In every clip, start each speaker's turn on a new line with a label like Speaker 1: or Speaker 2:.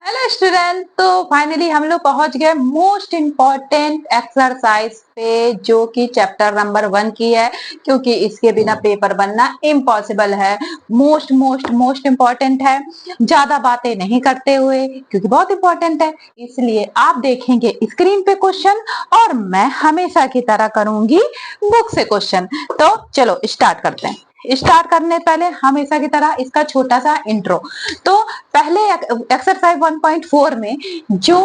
Speaker 1: Hello student. तो finally हम लोग पहुंच गए मोस्ट इम्पॉर्टेंट एक्सरसाइज पे, जो कि चैप्टर नंबर 1 की है, क्योंकि इसके बिना पेपर बनना इम्पॉसिबल है। मोस्ट मोस्ट मोस्ट इम्पॉर्टेंट है। ज्यादा बातें नहीं करते हुए, क्योंकि बहुत इम्पोर्टेंट है, इसलिए आप देखेंगे स्क्रीन पे क्वेश्चन और मैं हमेशा की तरह करूंगी बुक से क्वेश्चन। तो चलो स्टार्ट करते हैं। स्टार्ट करने पहले हमेशा की तरह इसका छोटा सा इंट्रो। तो पहले एक्सरसाइज 1.4 में जो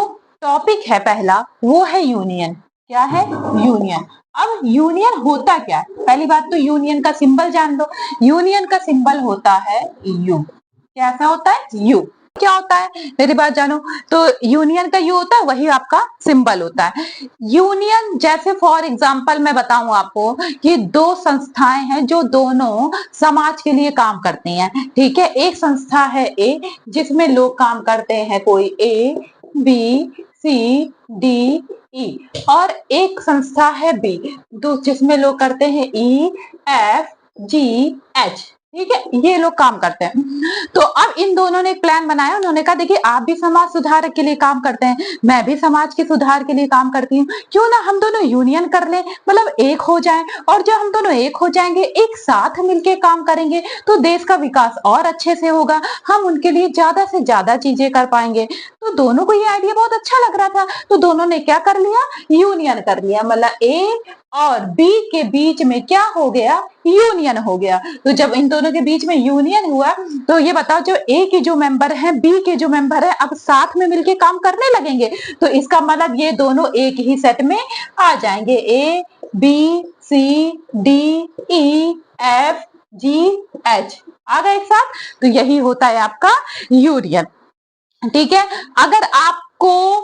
Speaker 1: टॉपिक है पहला, वो है यूनियन। क्या है? यूनियन। अब यूनियन होता क्या है? पहली बात तो यूनियन का सिंबल जान लो। यूनियन का सिंबल होता है यू। कैसा होता है? यू। क्या होता है? मेरी बात जानो। तो यूनियन का यू होता है, वही आपका सिंबल होता है। यूनियन जैसे फॉर एग्जांपल मैं बताऊं आपको कि दो संस्थाएं हैं जो दोनों समाज के लिए काम करती हैं। ठीक है, एक संस्था है ए जिसमें लोग काम करते हैं, कोई ए बी सी डी ई, और एक संस्था है बी जिसमें लोग करते हैं ई एफ जी एच। ठीक है, ये लोग काम करते हैं। तो अब इन दोनों ने एक प्लान बनाया। उन्होंने कहा देखिए, आप भी समाज सुधार के लिए काम करते हैं, मैं भी समाज के सुधार के लिए काम करती हूँ, क्यों ना हम दोनों यूनियन कर लें, मतलब एक हो जाएं। और जब हम दोनों एक हो जाएंगे, एक साथ मिलके काम करेंगे, तो देश का विकास और अच्छे से होगा, हम उनके लिए ज्यादा से ज्यादा चीजें कर पाएंगे। तो दोनों को ये आइडिया बहुत अच्छा लग रहा था, तो दोनों ने क्या कर लिया? यूनियन कर लिया। मतलब ए और बी के बीच में क्या हो गया? यूनियन हो गया। तो जब इन दोनों के बीच में यूनियन हुआ, तो ये बताओ, जो ए के जो मेंबर हैं, बी के जो मेंबर हैं, अब साथ में मिलके काम करने लगेंगे। तो इसका मतलब ये दोनों एक ही सेट में आ जाएंगे। A B C D E F G H आ गए एक साथ। तो यही होता है आपका यूनियन। ठीक है, अगर आपको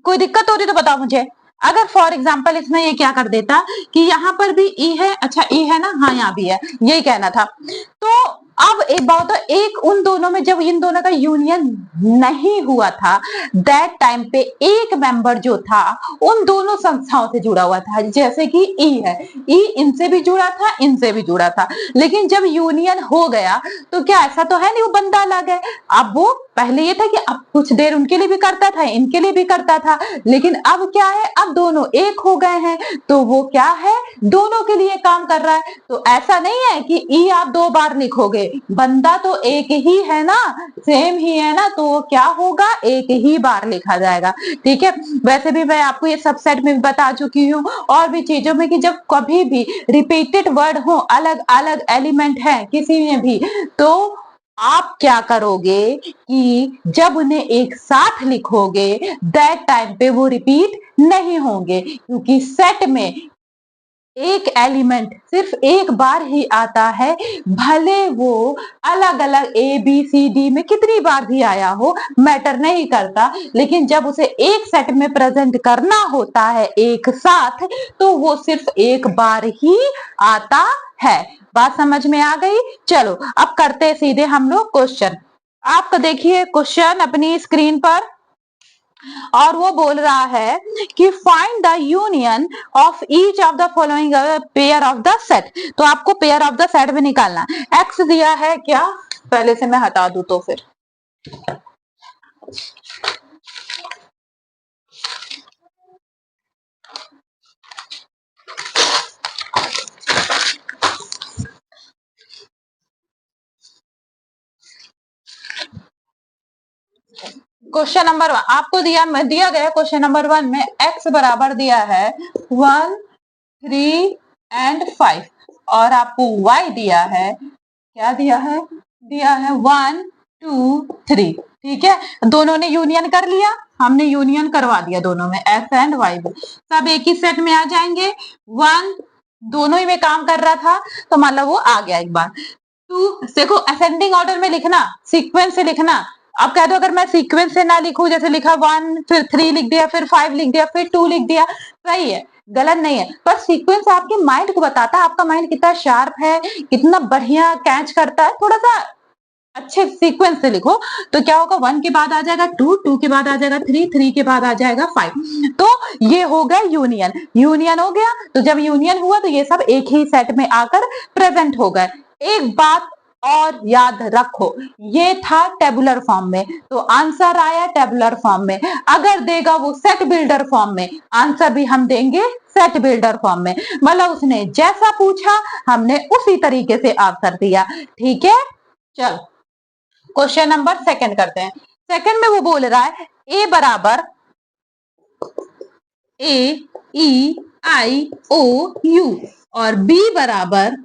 Speaker 1: कोई दिक्कत हो रही तो बताओ मुझे। अगर फॉर एग्जाम्पल इसमें ये क्या कर देता कि यहाँ पर भी ई है, अच्छा ई है ना, हाँ यहाँ भी है, यही कहना था। तो अब एक बात तो, एक उन दोनों में जब इन दोनों का यूनियन नहीं हुआ था, दैट टाइम पे एक मेंबर जो था उन दोनों संस्थाओं से जुड़ा हुआ था। जैसे कि ई है, ई इनसे भी जुड़ा था, इनसे भी जुड़ा था। लेकिन जब यूनियन हो गया, तो क्या ऐसा तो है नहीं वो बंदा अलग है। अब वो पहले ये था कि अब कुछ देर उनके लिए भी करता था, इनके लिए भी करता था, लेकिन अब क्या है, अब दोनों एक हो गए हैं, तो वो क्या है, दोनों के लिए काम कर रहा है। तो ऐसा नहीं है कि ई आप दो बार लिखोगे, बंदा तो एक ही है ना, सेम ही है ना, तो वो क्या होगा, एक ही बार लिखा जाएगा। ठीक है, वैसे भी मैं आपको ये सबसेट में बता चुकी हूँ, और भी चीजों में, कि जब कभी भी रिपीटेड वर्ड हो, अलग अलग एलिमेंट है किसी में भी, तो आप क्या करोगे कि जब उन्हें एक साथ लिखोगे, दैट टाइम पे वो रिपीट नहीं होंगे, क्योंकि सेट में एक एलिमेंट सिर्फ एक बार ही आता है, भले वो अलग अलग ए बी सी डी में कितनी बार भी आया हो, मैटर नहीं करता। लेकिन जब उसे एक सेट में प्रेजेंट करना होता है एक साथ, तो वो सिर्फ एक बार ही आता है। बात समझ में आ गई? चलो अब करते सीधे हम लोग क्वेश्चन। आप देखिए क्वेश्चन अपनी स्क्रीन पर, और वो बोल रहा है कि find the union of each of the following pair of the set. तो आपको पेयर ऑफ द सेट में निकालना। एक्स दिया है क्या? पहले से मैं हटा दूं तो फिर क्वेश्चन नंबर 1 आपको दिया गया क्वेश्चन नंबर 1 में एक्स बराबर दिया है 1 3 एंड 5, और आपको वाई दिया है, क्या दिया है? दिया है 1 2 3। ठीक है, दोनों ने यूनियन कर लिया, हमने यूनियन करवा दिया दोनों में, एक्स एंड वाई में, सब एक ही सेट में आ जाएंगे। 1 दोनों ही में काम कर रहा था, तो मतलब वो आ गया एक बार। 2 देखो, असेंडिंग ऑर्डर में लिखना, सीक्वेंस से लिखना। अब कह दो अगर मैं सीक्वेंस से ना लिखूं, जैसे लिखा 1 फिर 3 लिख दिया, फिर 5 लिख दिया, फिर 2 लिख दिया, सही है, गलत नहीं है। पर सीक्वेंस आपके माइंड को बताता है, आपका माइंड कितना शार्प है, कितना बढ़िया कैच करता है। थोड़ा सा अच्छे सीक्वेंस से लिखो, तो क्या होगा, 1 के बाद आ जाएगा 2, 2 के बाद आ जाएगा 3, 3 के बाद आ जाएगा 5। तो ये हो गया यूनियन। यूनियन हो गया, तो जब यूनियन हुआ तो ये सब एक ही सेट में आकर प्रेजेंट हो गए। एक बात और याद रखो ये था टेबुलर फॉर्म में, तो आंसर आया टेबुलर फॉर्म में। अगर देगा वो सेट बिल्डर फॉर्म में, आंसर भी हम देंगे सेट बिल्डर फॉर्म में। मतलब उसने जैसा पूछा हमने उसी तरीके से आंसर दिया। ठीक है, चल क्वेश्चन नंबर सेकंड करते हैं। सेकंड में वो बोल रहा है ए बराबर ए ई आई ओ यू और बी बराबर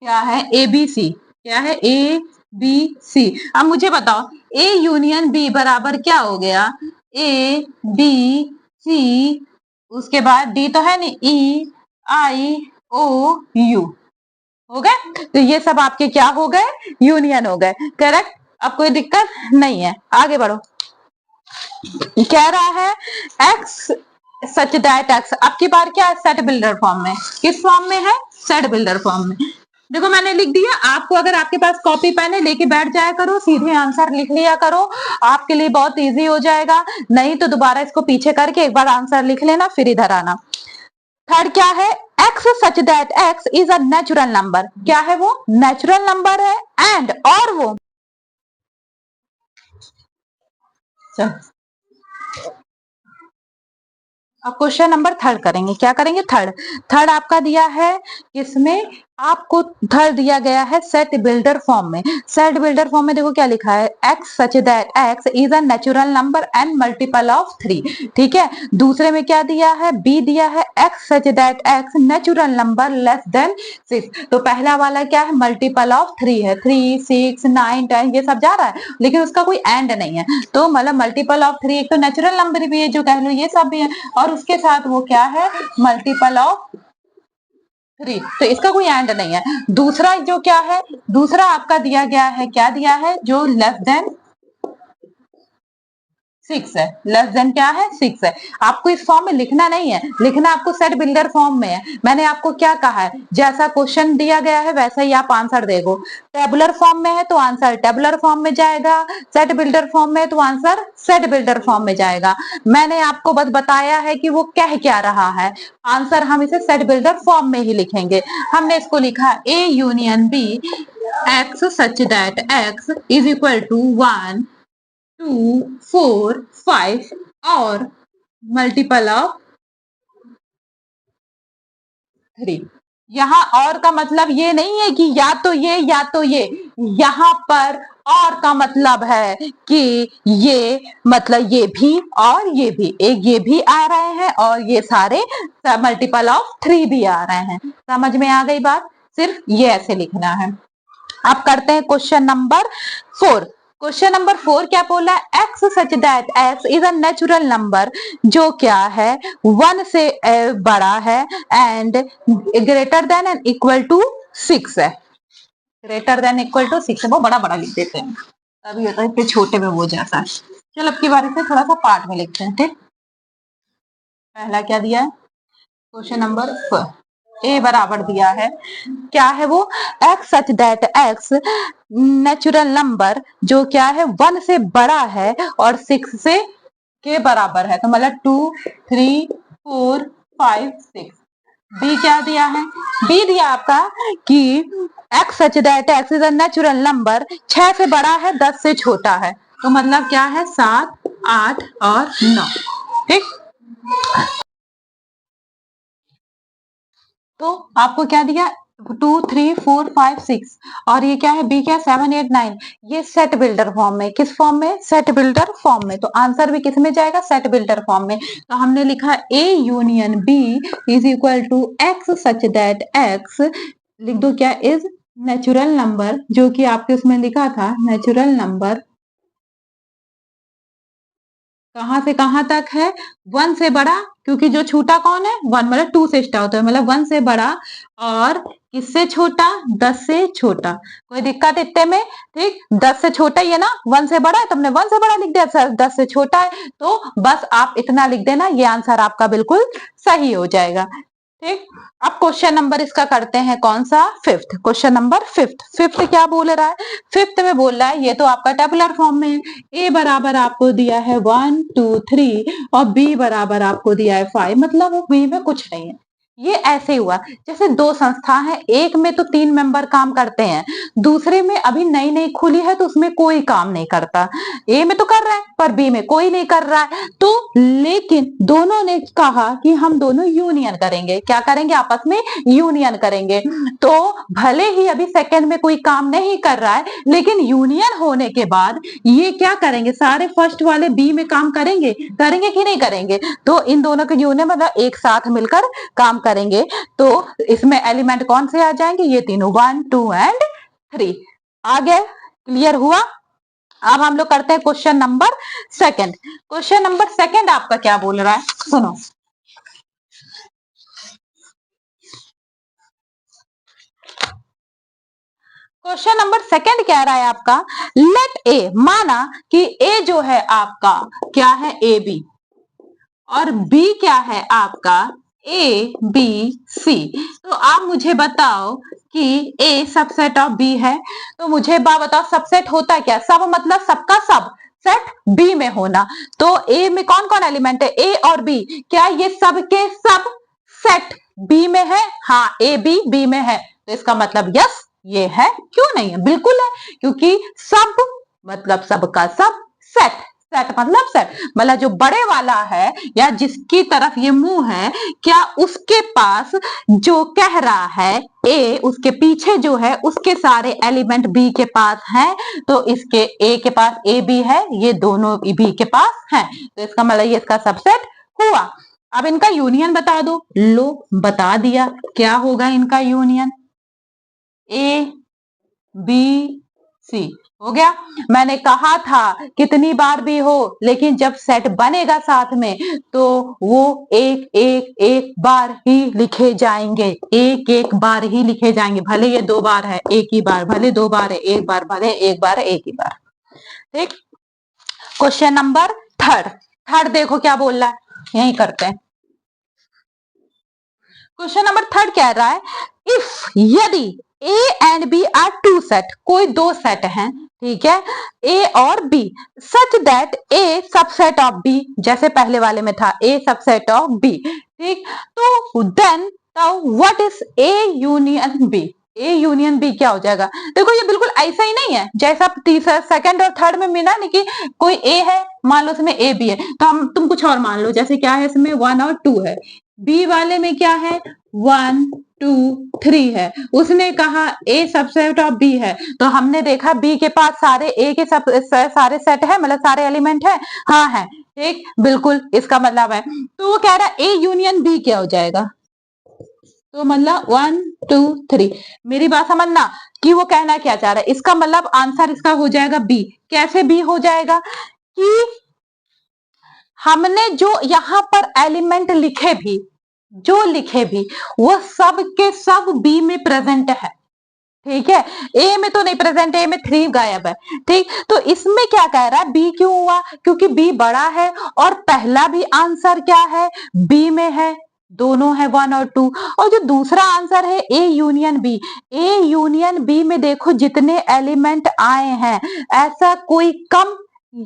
Speaker 1: क्या है ए बी सी। क्या है ए बी सी। अब मुझे बताओ ए यूनियन बी बराबर क्या हो गया, ए बी सी उसके बाद डी तो है नहीं, ई आई ओ यू हो गए। तो ये सब आपके क्या हो गए, यूनियन हो गए। करेक्ट, अब कोई दिक्कत नहीं है, आगे बढ़ो। कह रहा है एक्स सच दैट एक्स, अब की बार क्या है सेट बिल्डर फॉर्म में। किस फॉर्म में है, सेट बिल्डर फॉर्म में। देखो मैंने लिख दिया, आपको अगर आपके पास कॉपी पेन है लेके बैठ जाया करो, सीधे आंसर लिख लिया करो, आपके लिए बहुत इजी हो जाएगा। नहीं तो दोबारा इसको पीछे करके एक बार आंसर लिख लेना, फिर इधर आना। थर्ड क्या है, x such that X is a natural number. क्या है वो, नेचुरल नंबर है। एंड और वो चल अब क्वेश्चन नंबर थर्ड करेंगे। क्या करेंगे, थर्ड। थर्ड आपका दिया है किसमें, आपको थर्ड दिया गया है सेट बिल्डर फॉर्म में। सेट बिल्डर फॉर्म में देखो क्या लिखा है, x such that X is a natural number and multiple of 3। ठीक है, दूसरे में क्या दिया है, बी दिया है x such that x natural number less than 6। तो पहला वाला क्या है, मल्टीपल ऑफ 3 है, 3 6 9 10 ये सब जा रहा है, लेकिन उसका कोई एंड नहीं है। तो मतलब मल्टीपल ऑफ 3 एक तो नेचुरल नंबर भी है जो कह लो, ये सब भी है, और उसके साथ वो क्या है, मल्टीपल ऑफ 3, तो इसका कोई एंड नहीं है। दूसरा जो क्या है, दूसरा आपका दिया गया है, क्या दिया है, जो लेस देन 6 है। लेस देन क्या है, 6 है। आपको इस फॉर्म में लिखना नहीं है, लिखना आपको सेट बिल्डर फॉर्म में है। मैंने आपको क्या कहा है, जैसा क्वेश्चन दिया गया है वैसा ही आप आंसर देखो। टेबुलर फॉर्म में है तो आंसर टेबुलर फॉर्म में जाएगा, सेट बिल्डर फॉर्म में तो आंसर सेट बिल्डर फॉर्म में जाएगा। मैंने आपको बस बताया है कि वो कह क्या रहा है, आंसर हम इसे सेट बिल्डर फॉर्म में ही लिखेंगे। हमने इसको लिखा A union B X such that X is equal to 1 2 4 5 और मल्टीपल ऑफ 3। यहाँ और का मतलब ये नहीं है कि या तो ये या तो ये, यहाँ पर और का मतलब है कि ये मतलब ये भी और ये भी, एक ये भी आ रहे हैं और ये सारे मल्टीपल ऑफ 3 भी आ रहे हैं। समझ में आ गई बात, सिर्फ ये ऐसे लिखना है। अब करते हैं क्वेश्चन नंबर 4। क्वेश्चन नंबर 4 क्या बोला, X such that X is a natural number जो क्या है 1 से बड़ा है and greater than and equal to 6 है। ग्रेटर देन इक्वल टू 6 है, वो बड़ा बड़ा लिख देते हैं, तभी होता है, फिर छोटे में हो जाता है। चलो अब की बारी से थोड़ा सा पार्ट में लिखते हैं। ठीक, पहला क्या दिया है, क्वेश्चन नंबर 4 ए बराबर दिया है, क्या है वो, x such that x natural number जो क्या है 1 से बड़ा है और 6 से के बराबर है, तो मतलब 2 3 4 5 6। बी क्या दिया है, बी दिया आपका कि x such that X is a natural number 6 से बड़ा है 10 से छोटा है, तो मतलब क्या है 7 8 और 9। ठीक, तो आपको क्या दिया 2 3 4 5 6 और ये क्या है बी क्या 7 8 9। ये सेट बिल्डर फॉर्म में, किस फॉर्म में, सेट बिल्डर फॉर्म में, तो आंसर भी किस में जाएगा, सेट बिल्डर फॉर्म में। तो हमने लिखा A union B is equal to X such that X, लिख दो क्या, इज नेचुरल नंबर, जो कि आपके उसमें लिखा था नेचुरल नंबर कहां से कहां तक है, 1 से बड़ा, क्योंकि जो छोटा कौन है 1, मतलब 2 से स्टार्ट होता है, मतलब 1 से बड़ा और किससे छोटा, 10 से छोटा। कोई दिक्कत इतने में, ठीक, 10 से छोटा ही है ना, 1 से बड़ा है, तुमने 1 से बड़ा लिख दिया, सर 10 से छोटा है, तो बस आप इतना लिख देना, ये आंसर आपका बिल्कुल सही हो जाएगा। ठीक, अब क्वेश्चन नंबर इसका करते हैं कौन सा, fifth. Question number fifth. Fifth क्या बोल रहा है, फिफ्थ में बोल रहा है, ये तो आपका टेबुलर फॉर्म में है, ए बराबर आपको दिया है 1 2 3 और बी बराबर आपको दिया है 5, मतलब वो बी में कुछ नहीं है। ये ऐसे हुआ जैसे दो संस्था है, एक में तो 3 मेंबर काम करते हैं, दूसरे में अभी नई नई खुली है तो उसमें कोई काम नहीं करता। ए में तो कर रहा है पर बी में कोई नहीं कर रहा है, तो लेकिन दोनों ने कहा कि हम दोनों यूनियन करेंगे। क्या करेंगे? आपस में यूनियन करेंगे। तो भले ही अभी सेकंड में कोई काम नहीं कर रहा है, लेकिन यूनियन होने के बाद ये क्या करेंगे? सारे फर्स्ट वाले बी में काम करेंगे, करेंगे कि नहीं करेंगे? तो इन दोनों के यूनियन मतलब एक साथ मिलकर काम करेंगे। तो इसमें एलिमेंट कौन से आ जाएंगे? ये तीनों, 1 2 एंड 3। आ गए? क्लियर हुआ? अब हम लोग करते हैं question number second. Question number second आपका क्या बोल रहा है, सुनो। क्वेश्चन नंबर सेकंड कह रहा है आपका, लेट ए, माना कि ए जो है आपका क्या है? ए बी, और बी क्या है आपका? A B C. तो आप मुझे बताओ कि ए सबसेट ऑफ बी है, तो मुझे बताओ सबसेट होता क्या? सब मतलब सबका सब सेट बी में होना। तो ए में कौन कौन एलिमेंट है? ए और बी, क्या ये सब के सब सेट बी में है? हाँ, ए बी बी में है, तो इसका मतलब यस ये है। क्यों नहीं है? बिल्कुल है, क्योंकि सब मतलब सबका सब सेट, सेट मतलब सेट मतलब जो बड़े वाला है या जिसकी तरफ ये मुंह है, क्या उसके पास जो कह रहा है ए, उसके पीछे जो है उसके सारे एलिमेंट बी के पास हैं। तो इसके ए के पास ए बी है, ये दोनों बी के पास हैं, तो इसका मतलब ये इसका सबसेट हुआ। अब इनका यूनियन बता दो। लो बता दिया, क्या होगा इनका यूनियन? ए बी सी हो गया। मैंने कहा था कितनी बार भी हो, लेकिन जब सेट बनेगा साथ में तो वो एक एक एक बार ही लिखे जाएंगे, एक एक बार ही लिखे जाएंगे। भले ये 2 बार है, एक ही बार, भले 2 बार है, एक बार, भले एक बार है, एक ही बार। ठीक। Question number third. थर्ड देखो क्या बोल रहा है, यही करते हैं। क्वेश्चन नंबर थर्ड कह रहा है, इफ, यदि A and B are two set, कोई दो सेट हैं, ठीक है, ए और B, such that A subset of B, जैसे पहले वाले में था ए सबसेट ऑफ बी, ठीक, तो then what is A union B? A union B क्या हो जाएगा? देखो ये बिल्कुल ऐसा ही नहीं है जैसा तीसरा सेकंड और थर्ड में मिला नहीं कि कोई ए है, मान लो इसमें ए बी है, तो तुम कुछ और मान लो, जैसे क्या है इसमें 1 और 2 है, बी वाले में क्या है? 1 2 3 है। उसने कहा ए सबसेट ऑफ बी है, तो हमने देखा बी के पास सारे ए के सब सारे सेट है, मतलब सारे एलिमेंट है। हाँ है, ठीक, बिल्कुल इसका मतलब है। तो वो कह रहा है ए यूनियन बी क्या हो जाएगा? तो मतलब 1 2 3। मेरी बात समझना कि वो कहना क्या चाह रहा है। इसका मतलब आंसर इसका हो जाएगा बी। कैसे बी हो जाएगा? कि हमने जो यहां पर एलिमेंट लिखे भी, जो लिखे भी, वो सब के सब बी में प्रेजेंट है, ठीक है। ए में तो नहीं प्रेजेंट, ए में 3 गायब है, ठीक। तो इसमें क्या कह रहा है? बी क्यों हुआ? क्योंकि बी बड़ा है, और पहला भी आंसर क्या है? बी में है, दोनों है 1 और 2। और जो दूसरा आंसर है A union B, A union B में देखो जितने एलिमेंट आए हैं, ऐसा कोई कम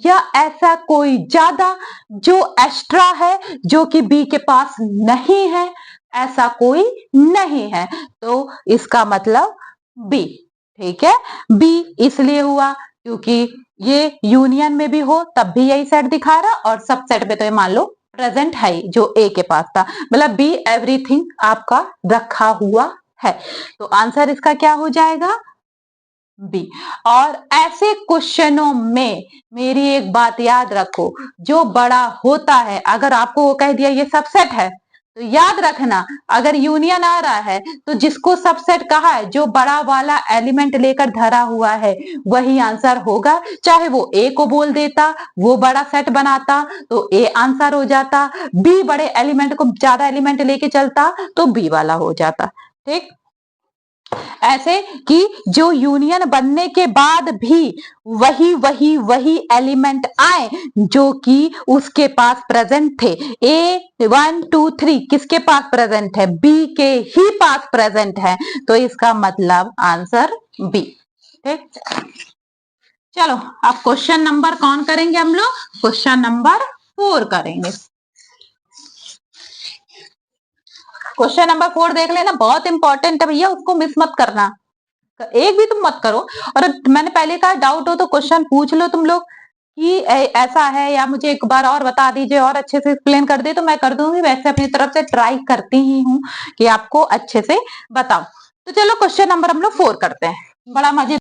Speaker 1: या ऐसा कोई ज्यादा जो एक्स्ट्रा है, जो कि बी के पास नहीं है, ऐसा कोई नहीं है। तो इसका मतलब बी, ठीक है। बी इसलिए हुआ क्योंकि ये यूनियन में भी हो तब भी यही सेट दिखा रहा, और सब सेट में तो ये मान लो प्रेजेंट है ही जो ए के पास था, मतलब बी एवरीथिंग आपका रखा हुआ है। तो आंसर इसका क्या हो जाएगा? बी। और ऐसे क्वेश्चनों में मेरी एक बात याद रखो, जो बड़ा होता है, अगर आपको वो कह दिया ये सबसेट है, तो याद रखना अगर यूनियन आ रहा है तो जिसको सबसेट कहा है, जो बड़ा वाला एलिमेंट लेकर धरा हुआ है, वही आंसर होगा। चाहे वो ए को बोल देता, वो बड़ा सेट बनाता तो ए आंसर हो जाता, बी बड़े एलिमेंट को ज्यादा एलिमेंट लेके चलता तो बी वाला हो जाता, ठीक। ऐसे कि जो यूनियन बनने के बाद भी वही वही वही एलिमेंट आए जो कि उसके पास प्रेजेंट थे। ए 1 2 3 किसके पास प्रेजेंट है? बी के ही पास प्रेजेंट है, तो इसका मतलब आंसर बी, ठीक। चलो अब क्वेश्चन नंबर कौन करेंगे हम लोग? क्वेश्चन नंबर 4 करेंगे। क्वेश्चन नंबर 4 देख लेना, बहुत इंपॉर्टेंट है भैया, उसको मिस मत करना, एक भी तुम मत करो। और मैंने पहले कहा डाउट हो तो क्वेश्चन पूछ लो तुम लोग कि ऐसा है, या मुझे एक बार और बता दीजिए और अच्छे से एक्सप्लेन कर दे तो मैं कर दूंगी। वैसे अपनी तरफ से ट्राई करती ही हूँ कि आपको अच्छे से बताऊं। तो चलो क्वेश्चन नंबर हम लोग 4 करते हैं, बड़ा मजे